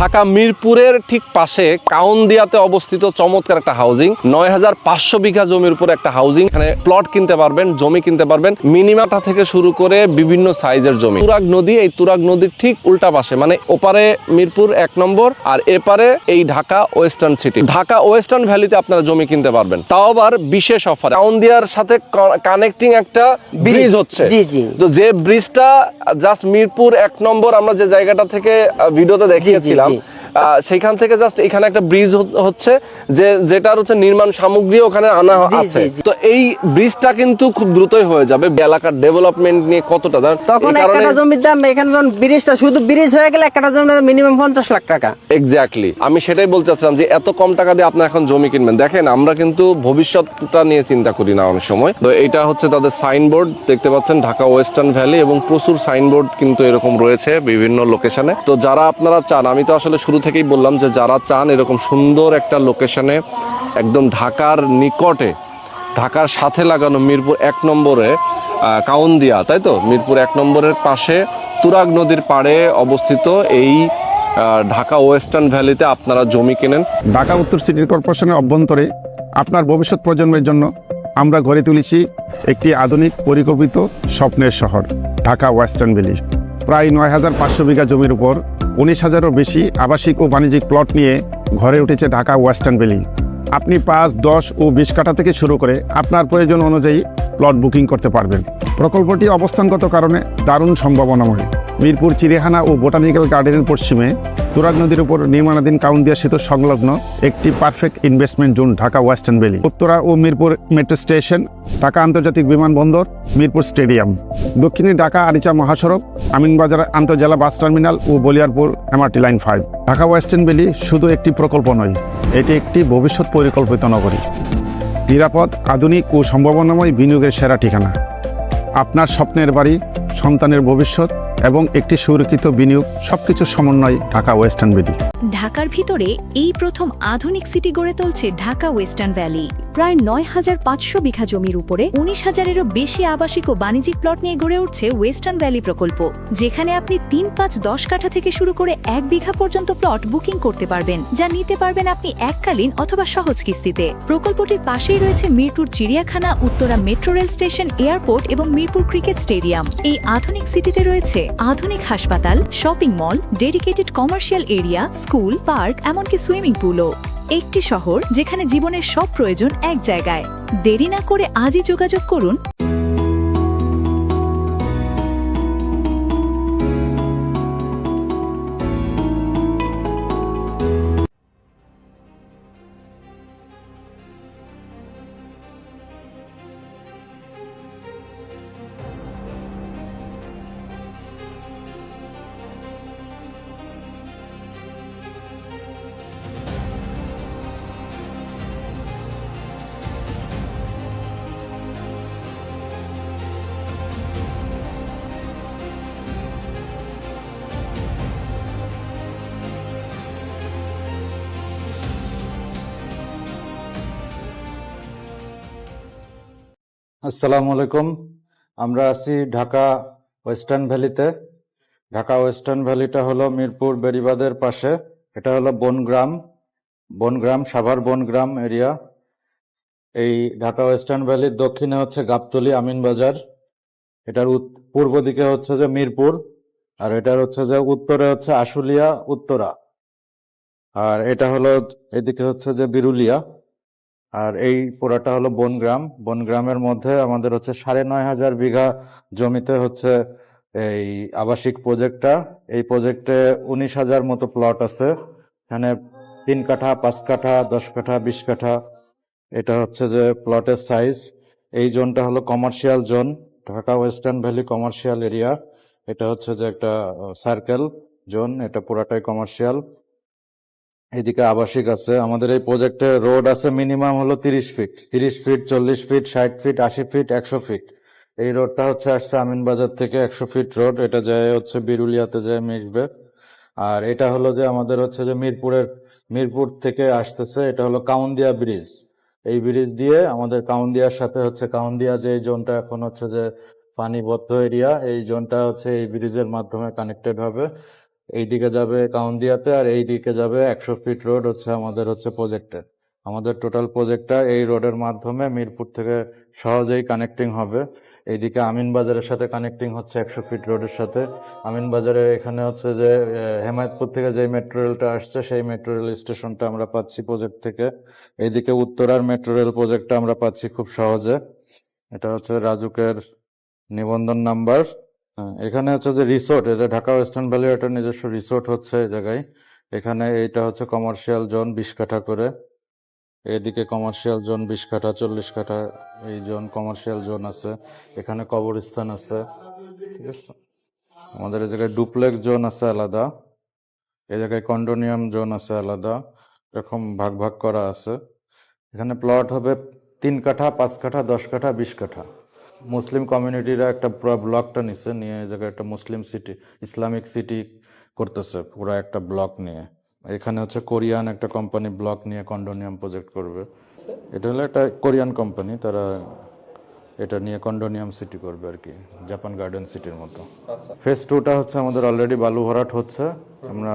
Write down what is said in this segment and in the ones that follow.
ঢাকা মিরপুরের ঠিক পাশে কাউন্দিয়াতে অবস্থিত চমৎকার একটা হাউজিং, ৯,৫০০ বিঘা জমির উপর একটা হাউজিং। এখানে প্লট কিনতে পারবেন, জমি কিনতে পারবেন, মিনিমামটা থেকে শুরু করে বিভিন্ন সাইজের জমি। তুরাগ নদী, এই তুরাগ নদীর ঠিক উল্টা পাশে, মানে ওপারে মিরপুর ১ নম্বর আর এপারে এই Dhaka western city, Dhaka western ভ্যালিতে আপনারা জমি কিনতে পারবেন, তাও আবার বিশেষ অফারে। কাউন্দিয়ার সাথে কানেক্টিং একটা ব্রিজ হচ্ছে, তো যে ব্রিজটা জাস্ট মিরপুর ১ নম্বর আমরা যে জায়গাটা থেকে ভিডিওতে দেখিয়েছিলাম, সেখান থেকে জাস্ট এখানে একটা ব্রিজ হচ্ছে, যেটার হচ্ছে নির্মাণ সামগ্রী ওখানে আনা আছে। তো এই ব্রিজটা কিন্তু খুব দ্রুতই হয়ে যাবে। এলাকার ডেভেলপমেন্ট নিয়ে কতটা তখন একটা জমির দাম, এখানে যখন ব্রিজটা শুধু ব্রিজ হয়ে গেলে একটা জমির দাম মিনিমাম 50 লাখ টাকা। এক্স্যাক্টলি, আমি সেটাই বলতে চাচ্ছিলাম যে এত কম টাকা দিয়ে আপনি এখন জমি কিনবেন। দেখেন, আমরা কিন্তু ভবিষ্যৎটা নিয়ে চিন্তা করি না অনেক সময়। তো এটা হচ্ছে তাদের সাইনবোর্ড, দেখতে পাচ্ছেন ঢাকা ওয়েস্টার্ন ভ্যালি, এবং প্রচুর সাইনবোর্ড কিন্তু এরকম রয়েছে বিভিন্ন লোকেশনে। তো যারা আপনারা চান, আমি তো আসলে শুরু থেকেই বললাম যে যারা চান এরকম সুন্দর একটা লোকেশনে, একদম ঢাকার নিকটে, ঢাকার সাথে লাগানো মিরপুর ১ নম্বরে কাউন্দিয়া, তাই তো, মিরপুর ১ নম্বরের পাশে তুরাগ নদীর পাড়ে অবস্থিত এই ঢাকা ওয়েস্টার্ন ভ্যালিতে আপনারা জমি কেনেন। ঢাকা উত্তর সিটি কর্পোরেশনের অভ্যন্তরে আপনার ভবিষ্যৎ প্রজন্মের জন্য আমরা গড়ে তুলেছি একটি আধুনিক পরিকল্পিত স্বপ্নের শহর ঢাকা ওয়েস্টার্ন ভ্যালি। প্রায় ৯,৫০০ বিঘা জমির উপর ১৯,০০০-এরও বেশি আবাসিক ও বাণিজ্যিক প্লট নিয়ে গড়ে উঠেছে ঢাকা ওয়েস্টার্ন ভ্যালি। আপনি ৫, ১০ ও ২০ কাঠা থেকে শুরু করে আপনার প্রয়োজন অনুযায়ী প্লট বুকিং করতে পারবেন। প্রকল্পটি অবস্থানগত কারণে দারুণ সম্ভাবনাময়। মিরপুর চিড়িয়াখানা ও বোটানিক্যাল গার্ডেনের পশ্চিমে তুরাগ নদীর উপর নির্মাণাধীন কাউন্দিয়া সেতু সংলগ্ন একটি perfect investment zone Dhaka western valley. Uttara ও মিরপুর মেট্রো স্টেশন, ঢাকা আন্তর্জাতিক বিমানবন্দর, মিরপুর স্টেডিয়াম। দক্ষিণে ঢাকা আরিচা মহাসড়ক, আমিনবাজার আন্তঃজেলা বাস টার্মিনাল ও Boliarpur MRT line 5। Dhaka western valley শুধু একটি প্রকল্প নয়, এটি একটি ভবিষ্যৎ পরিকল্পিত নগরী, নিরাপদ, আধুনিক ও সম্ভাবনাময় বিনিয়োগের সেরা ঠিকানা। আপনার স্বপ্নের বাড়ি, সন্তানের ভবিষ্যৎ এবং একটি সুরক্ষিত বিনিয়োগ, সবকিছু সমন্বয় ঢাকা ওয়েস্টার্ন ভ্যালি। ঢাকার ভিতরে এই প্রথম আধুনিক সিটি গড়ে তুলছে ঢাকা ওয়েস্টার্ন ভ্যালি। প্রায় ৯,৫০০ বিঘা জমির উপরে ১৯,০০০-এরও বেশি আবাসিক ও বাণিজ্যিক প্লট নিয়ে গড়ে উঠছে ওয়েস্টার্ন ভ্যালি প্রকল্প, যেখানে আপনি ৩, ৫, ১০ কাঠা থেকে শুরু করে ১ বিঘা পর্যন্ত প্লট বুকিং করতে পারবেন, যা নিতে পারবেন আপনি এককালীন অথবা সহজ কিস্তিতে। প্রকল্পটির পাশেই রয়েছে মিরপুর চিড়িয়াখানা, Uttara metro rail station, airport এবং মিরপুর ক্রিকেট স্টেডিয়াম। এই আধুনিক সিটিতে রয়েছে আধুনিক হাসপাতাল, shopping mall, dedicated commercial area, school, park, এমনকি সুইমিং পুলও। একটি শহর যেখানে জীবনের সব প্রয়োজন এক জায়গায়। দেরি না করে আজই যোগাযোগ করুন। আসসালামু আলাইকুম। আমরা আছি ঢাকা ওয়েস্টার্ন ভ্যালিতে। ঢাকা ওয়েস্টার্ন ভ্যালিটা হলো মিরপুর বেড়িবাঁধের পাশে। এটা হলো বনগ্রাম সাভার বনগ্রাম এরিয়া। এই ঢাকা ওয়েস্টার্ন ভ্যালির দক্ষিণে হচ্ছে গাবতলী আমিনবাজার, এটার পূর্ব দিকে হচ্ছে যে মিরপুর, আর এটার হচ্ছে যে উত্তরে হচ্ছে আশুলিয়া উত্তরা, আর এটা হলো এদিকে হচ্ছে যে বিরুলিয়া, আর এই পুরাটা হলো বনগ্রামের মধ্যে আমাদের হচ্ছে ৯,৫০০ বিঘা জমিতে হচ্ছে এই আবাসিক প্রজেক্টটা। এই প্রজেক্টে ১৯,০০০ মতো প্লট আছে। এখানে ৩ কাঠা, ৫ কাঠা, ১০ কাঠা, ২০ কাঠা, এটা হচ্ছে যে প্লটের সাইজ। এই জোনটা হলো commercial zone, Dhaka western valley commercial area. এটা হচ্ছে যে একটা সার্কেল জোন, এটা পুরাটাই কমার্শিয়াল। এদিকে আবাসিক আছে। আমাদের এই প্রজেক্টে রোড আছে মিনিমাম হলো ৩০ feet, ৪০ feet, ৬০ feet, ৮০ feet, ১০০ feet. এই রোডটা হচ্ছে আসছে আমিনবাজার থেকে ১০০ ফিট রোড, এটা যায় হচ্ছে বিরুলিয়াতে যায় মিশবে। আর এটা হলো যে আমাদের হচ্ছে যে মিরপুর থেকে আসতেছে, এটা হলো কাউন্দিয়া ব্রিজ। এই ব্রিজ দিয়ে আমাদের কাউন্দিয়ার সাথে হচ্ছে কাউন্দিয়া যে জোনটা এখন হচ্ছে যে পানিবদ্ধ এরিয়া, এই জোনটা হচ্ছে এই ব্রিজের মাধ্যমে কানেক্টেড হবে। এইদিকে যাবে কাউন্দিয়াতে, আর এইদিকে যাবে 100 ফিট রোড হচ্ছে আমাদের হচ্ছে প্রজেক্টের। আমাদের টোটাল প্রজেক্টটা এই রোডের মাধ্যমে মিরপুর থেকে সহজেই কানেক্টিং হবে। এইদিকে আমিন বাজারের সাথে কানেক্টিং হচ্ছে 100 ফিট রোডের সাথে। আমিন বাজারে এখানে হচ্ছে যে হেমায়তপুর থেকে যে মেট্রো রেলটা আসছে সেই মেট্রো রেল স্টেশনটা আমরা পাচ্ছি প্রজেক্ট থেকে। এইদিকে উত্তরার মেট্রো রেল প্রজেক্টটা আমরা পাচ্ছি খুব সহজে। এটা হচ্ছে রাজুকের নিবন্ধন নাম্বার। এখানে হচ্ছে যে রিসোর্ট, এটা ঢাকা ওয়েস্টার্ন ভ্যালি একটা নিজস্ব রিসোর্ট হচ্ছে এই জায়গায়। এখানে এইটা হচ্ছে কমার্শিয়াল জোন 20 কাঠা করে। এদিকে কমার্শিয়াল জোন 20 কাঠা, 40 কাঠা এই জোন কমার্শিয়াল জোন আছে। এখানে কবরস্থান আছে, ঠিক আছে। আমাদের এই জায়গায় ডুপ্লেক্স জোন আছে আলাদা, এই জায়গায় কন্ডোনিয়াম জোন আছে আলাদা, এরকম ভাগ ভাগ করা আছে। এখানে প্লট হবে 3 কাঠা, 5 কাঠা, 10 কাঠা, 20 কাঠা। মুসলিম কমিউনিটিরা একটা পুরো ব্লকটা নিচ্ছে, নিয়ে এই জায়গায় একটা মুসলিম সিটি, ইসলামিক সিটি করতেছে পুরো একটা ব্লক নিয়ে। এখানে হচ্ছে কোরিয়ান একটা কোম্পানি ব্লক নিয়ে কন্ডোনিয়াম প্রজেক্ট করবে। এটা হলো একটা কোরিয়ান কোম্পানি, তারা এটা নিয়ে কন্ডোনিয়াম সিটি করবে আর কি, জাপান গার্ডেন সিটির মতো। ফেজ 2টা হচ্ছে আমাদের অলরেডি বালু ভরাট হচ্ছে, আমরা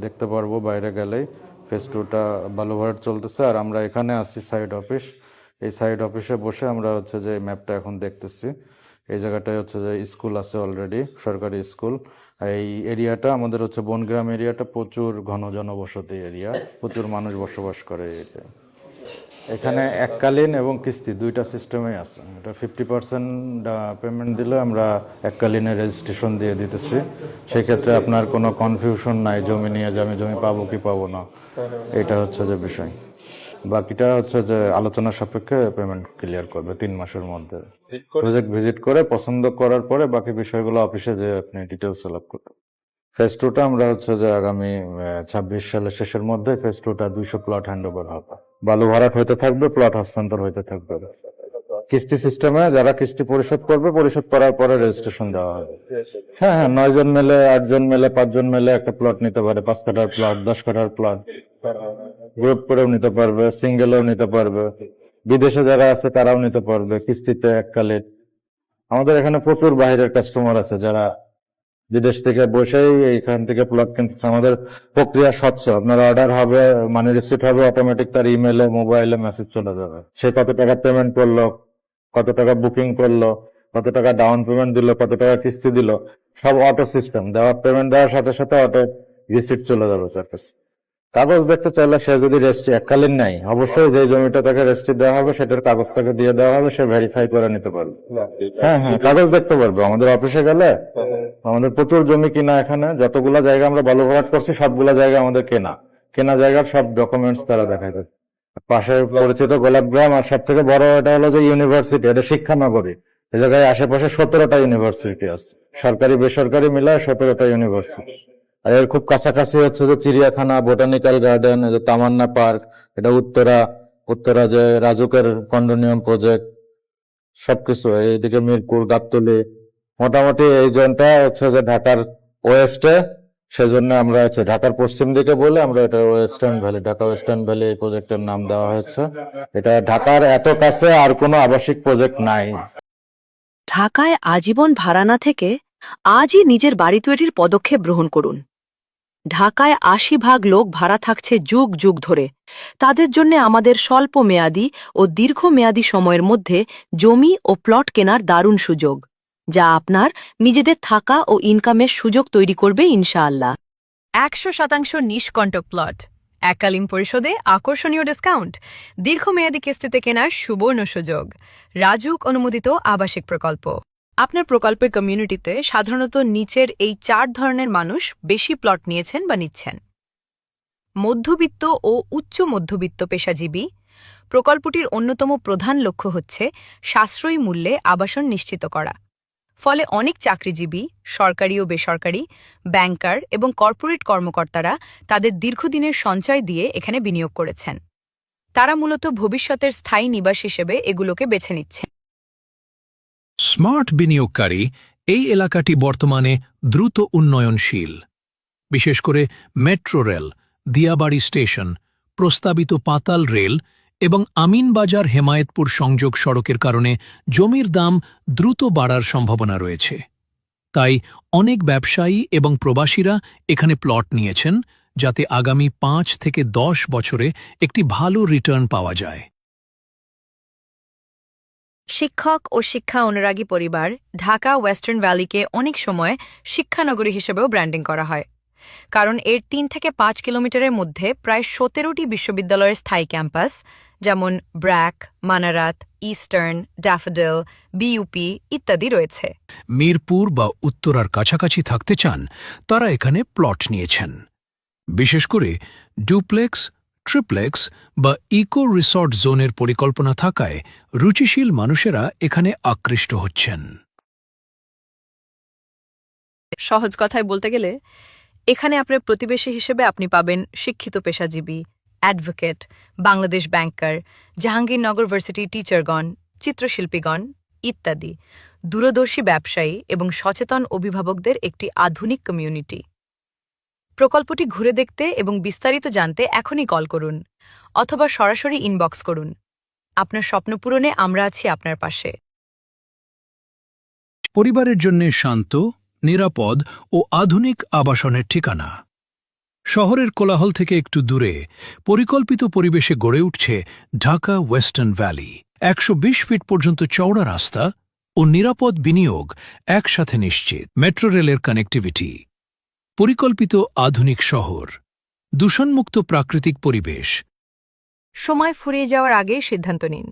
দেখতে পারবো বাইরে গেলেই। ফেজ 2টা বালু ভরাট চলতেছে, আর আমরা এখানে আছি সাইড অফিস। এই সাইড অফিসে বসে আমরা হচ্ছে যে ম্যাপটা এখন দেখতেছি। এই জায়গাটায় হচ্ছে যে স্কুল আছে অলরেডি, সরকারি স্কুল। এই এরিয়াটা আমাদের হচ্ছে বনগ্রাম এরিয়াটা প্রচুর ঘন জনবসতি এরিয়া, প্রচুর মানুষ বসবাস করে এটা। এখানে এককালীন এবং কিস্তি দুইটা সিস্টেমে আছে। এটা 50% পেমেন্ট দিলে আমরা এককালীনের রেজিস্ট্রেশন দিয়ে দিতেছি। সেই ক্ষেত্রে আপনার কোনো কনফিউশন নাই জমি নিয়ে, যে আমি জমি পাবো কি পাবো না, এটা হচ্ছে যে বিষয়। বাকিটা হচ্ছে যে আলোচনা সাপেক্ষে পেমেন্ট ক্লিয়ার করবে 3 মাসের মধ্যে। প্রজেক্ট ভিজিট করে পছন্দ করার পরে বাকি বিষয়গুলো অফিসে যে আপনি ডিটেলস ফিল আপ করবেন। ফেজ 2টা আমরা হচ্ছে যে আগামী 26 সালের শেষের মধ্যে ফেজ 2টা 200 প্লট হ্যান্ডওভার হবে। বালু ভরাট হইতে থাকবে, প্লট হস্তান্তর হইতে থাকবে। কিস্তি সিস্টেমে যারা কিস্তি পরিশোধ করবে, পরিশোধ করার পরে রেজিস্ট্রেশন দেওয়া হবে। হ্যাঁ, 9 জন মেলে, 8 জন মেলে, 5 জন মেলে একটা প্লট নিতে পারে, 5 কাঠার প্লট, 10 কাঠার প্লট। গ্রুপ করেও নিতে পারবে, সিঙ্গেলও নিতে পারবে। বিদেশে যারা আছে তারাও নিতে পারবে কিস্তিতে এককালীন। আমাদের এখানে প্রচুর বাইরের কাস্টমার আছে যারা বিদেশ থেকে বসেই এইখান থেকে প্লট কিনতেছে। আমাদের প্রক্রিয়া স্বচ্ছ, আপনার অর্ডার হবে, মানি রিসিট হবে, অটোমেটিক তার ইমেলে, মোবাইলে মেসেজ চলে যাবে। সে কত টাকা পেমেন্ট করলো, কত টাকা বুকিং করলো, কত টাকা ডাউন পেমেন্ট দিল, কত টাকা কিস্তি দিল, সব অটো সিস্টেম। পেমেন্ট দেওয়ার সাথে সাথে অটো রিসিট চলে যাবে তার কাছে। কাগজ দেখতে চাইলে সে যদি রেজিস্ট্রি এককালীন নাই, অবশ্যই যে জমিটা তাকে রেজিস্ট্রি দেওয়া হবে সেটার কাগজ তাকে দিয়ে দেওয়া হবে, সে ভেরিফাই করে নিতে পারবে। হ্যাঁ, কাগজ দেখতে পারবে। আমাদের অফিসে গেলে আমাদের প্রচুর জমি কিনা, এখানে যতগুলা জায়গা আমরা বালু ভরাট করছি সবগুলা জায়গা আমাদের কেনা জায়গার সব ডকুমেন্টস তারা দেখাই দেবে। পাশে পরিচিত গোলাপগ্রাম, আর সব থেকে বড় এটা হলো যে ইউনিভার্সিটি, এটা শিক্ষা নগরী। এই জায়গায় আশেপাশে 17টা ইউনিভার্সিটি আছে, সরকারি বেসরকারি মিলায় 17টা ইউনিভার্সিটি। আর এর খুব কাছাকাছি হচ্ছে যে চিড়িয়াখানা, বোটানিক্যাল গার্ডেন, এই যে তামান্না পার্ক, এটা উত্তরা যে রাজুকের কন্ডোনিয়াম প্রজেক্ট, সবকিছু। এইদিকে মিরপুর, গাবতলী, মোটামুটি এই জোনটা হচ্ছে যে ঢাকার ওয়েস্টে। সেজন্য আমরা হচ্ছে ঢাকার পশ্চিম দিকে বলে আমরা এটা western valley, Dhaka western valley এই প্রজেক্টের নাম দেওয়া হয়েছে। এটা ঢাকার এত কাছে আর কোনো আবাসিক প্রজেক্ট নাই। ঢাকায় আজীবন ভাড়া না থেকে আজই নিজের বাড়ি তৈরির পদক্ষেপ গ্রহণ করুন। ঢাকায় 80% লোক ভাড়া থাকছে যুগ যুগ ধরে। তাদের জন্য আমাদের স্বল্প মেয়াদী ও দীর্ঘমেয়াদী সময়ের মধ্যে জমি ও প্লট কেনার দারুণ সুযোগ, যা আপনার নিজেদের থাকা ও ইনকামের সুযোগ তৈরি করবে ইনশাআল্লাহ। 100% নিষ্কণ্টক প্লট, এককালীন পরিশোধে আকর্ষণীয় ডিসকাউন্ট, দীর্ঘমেয়াদী কিস্তিতে কেনার সুবর্ণ সুযোগ। রাজুক অনুমোদিত আবাসিক প্রকল্প। আপনার প্রকল্পের কমিউনিটিতে সাধারণত নিচের এই 4 ধরনের মানুষ বেশি প্লট নিয়েছেন বা নিচ্ছেন: মধ্যবিত্ত ও উচ্চ মধ্যবিত্ত পেশাজীবী। প্রকল্পটির অন্যতম প্রধান লক্ষ্য হচ্ছে সাশ্রয়ী মূল্যে আবাসন নিশ্চিত করা। ফলে অনেক চাকরিজীবী, সরকারি ও বেসরকারি, ব্যাংকার এবং কর্পোরেট কর্মকর্তারা তাদের দীর্ঘদিনের সঞ্চয় দিয়ে এখানে বিনিয়োগ করেছেন। তারা মূলত ভবিষ্যতের স্থায়ী নিবাস হিসেবে এগুলোকে বেছে নিচ্ছেন। স্মার্ট বিনিয়োগকারী এই এলাকাটি বর্তমানে দ্রুত উন্নয়নশীল। বিশেষ করে মেট্রো রেল, দিয়াবাড়ি স্টেশন, প্রস্তাবিত পাতাল রেল এবং আমিনবাজার হেমায়েতপুর সংযোগ সড়কের কারণে জমির দাম দ্রুত বাড়ার সম্ভাবনা রয়েছে। তাই অনেক ব্যবসায়ী এবং প্রবাসীরা এখানে প্লট নিয়েছেন, যাতে আগামী 5 থেকে 10 বছরে একটি ভালো রিটার্ন পাওয়া যায়। শিক্ষক ও শিক্ষা অনুরাগী পরিবার ঢাকা ওয়েস্টার্ন ভ্যালিকে অনেক সময় শিক্ষানগরী হিসেবেও ব্র্যান্ডিং করা হয়, কারণ এর 3 থেকে 5 কিলোমিটারের মধ্যে প্রায় 17টি বিশ্ববিদ্যালয়ের স্থায়ী ক্যাম্পাস, যেমন BRAC, Manarat, eastern, daffodil, BUP ইত্যাদি রয়েছে। মিরপুর বা উত্তরার কাছাকাছি থাকতে চান তারা এখানে প্লট নিয়েছেন। বিশেষ করে ডুপ্লেক্স, ট্রিপ্লেক্স বা ইকো রিসর্ট জোনের পরিকল্পনা থাকায় রুচিশীল মানুষেরা এখানে আকৃষ্ট হচ্ছেন। সহজ কথায় বলতে গেলে, এখানে আপনার প্রতিবেশী হিসেবে আপনি পাবেন শিক্ষিত পেশাজীবী, অ্যাডভোকেট, বাংলাদেশ ব্যাংকার, জাহাঙ্গীরনগর ভার্সিটি টিচারগণ, চিত্রশিল্পীগণ ইত্যাদি দূরদর্শী ব্যবসায়ী এবং সচেতন অভিভাবকদের একটি আধুনিক কমিউনিটি। প্রকল্পটি ঘুরে দেখতে এবং বিস্তারিত জানতে এখনই কল করুন অথবা সরাসরি ইনবক্স করুন। আপনার স্বপ্ন পূরণে আমরা আছি আপনার পাশে। পরিবারের জন্য শান্ত, নিরাপদ ও আধুনিক আবাসনের ঠিকানা। শহরের কোলাহল থেকে একটু দূরে পরিকল্পিত পরিবেশে গড়ে উঠছে ঢাকা ওয়েস্টার্ন ভ্যালি। 120 ফিট পর্যন্ত চওড়া রাস্তা ও নিরাপদ বিনিয়োগ একসাথে নিশ্চিত। মেট্রো রেলের কানেক্টিভিটি, পরিকল্পিত আধুনিক শহর, দূষণমুক্ত প্রাকৃতিক পরিবেশ। সময় ফুরিয়ে যাওয়ার আগেই সিদ্ধান্ত নিন।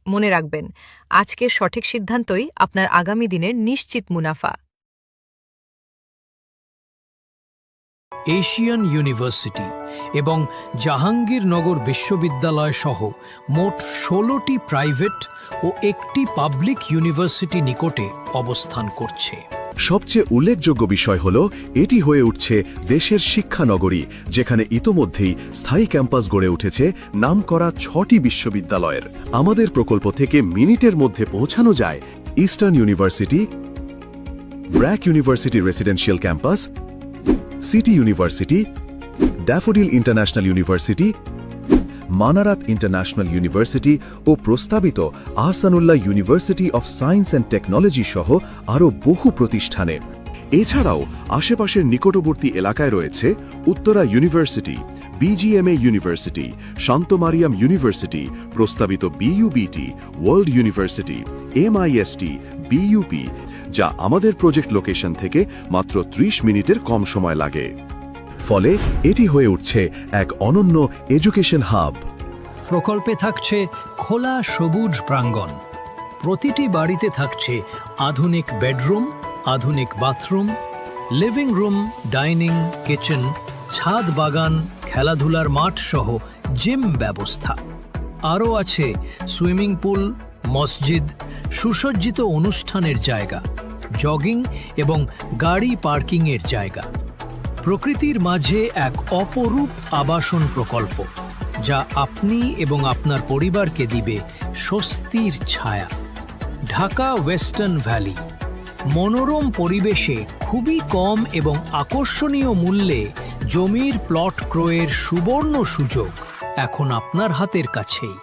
মনে রাখবেন, আজকের সঠিক সিদ্ধান্তই আপনার আগামী দিনের নিশ্চিত মুনাফা। এশিয়ান ইউনিভার্সিটি এবং জাহাঙ্গীরনগর বিশ্ববিদ্যালয় সহ মোট 16টি প্রাইভেট ও একটি পাবলিক ইউনিভার্সিটি নিকটে অবস্থান করছে। সবচেয়ে উল্লেখযোগ্য বিষয় হল এটি হয়ে উঠছে দেশের শিক্ষানগরী, যেখানে ইতোমধ্যেই স্থায়ী ক্যাম্পাস গড়ে উঠেছে নামকরা 6টি বিশ্ববিদ্যালয়ের। আমাদের প্রকল্প থেকে মিনিটের মধ্যে পৌঁছানো যায় eastern university, BRAC university residential campus, city university, daffodil international university, Manarat international university ও প্রস্তাবিত Ahsanullah university of science and technology সহ আরও বহু প্রতিষ্ঠানে। এছাড়াও আশেপাশের নিকটবর্তী এলাকায় রয়েছে Uttara university, BGMEA university, Shanto Mariam university, প্রস্তাবিত BUBT, world university, MIST, BUP, যা আমাদের প্রজেক্ট লোকেশন থেকে মাত্র 30 মিনিটের কম সময় লাগে। ফলে এটি হয়ে উঠছে এক অনন্য এডুকেশন হাব। প্রকল্পে থাকছে খোলা সবুজ প্রাঙ্গণ। প্রতিটি বাড়িতে থাকছে আধুনিক বেডরুম, আধুনিক bathroom, living room, dining, kitchen, ছাদ বাগান, খেলাধুলার মাঠ সহ জিম ব্যবস্থা। আরও আছে সুইমিং পুল, মসজিদ, সুসজ্জিত অনুষ্ঠানের জায়গা, জগিং এবং গাড়ি পার্কিংয়ের জায়গা। প্রকৃতির মাঝে এক অপরূপ আবাসন প্রকল্প, যা আপনি এবং আপনার পরিবারকে দিবে স্বস্তির ছায়া। ঢাকা ওয়েস্টার্ন ভ্যালি, মনোরম পরিবেশে খুবই কম এবং আকর্ষণীয় মূল্যে জমির প্লট ক্রয়ের সুবর্ণ সুযোগ এখন আপনার হাতের কাছেই।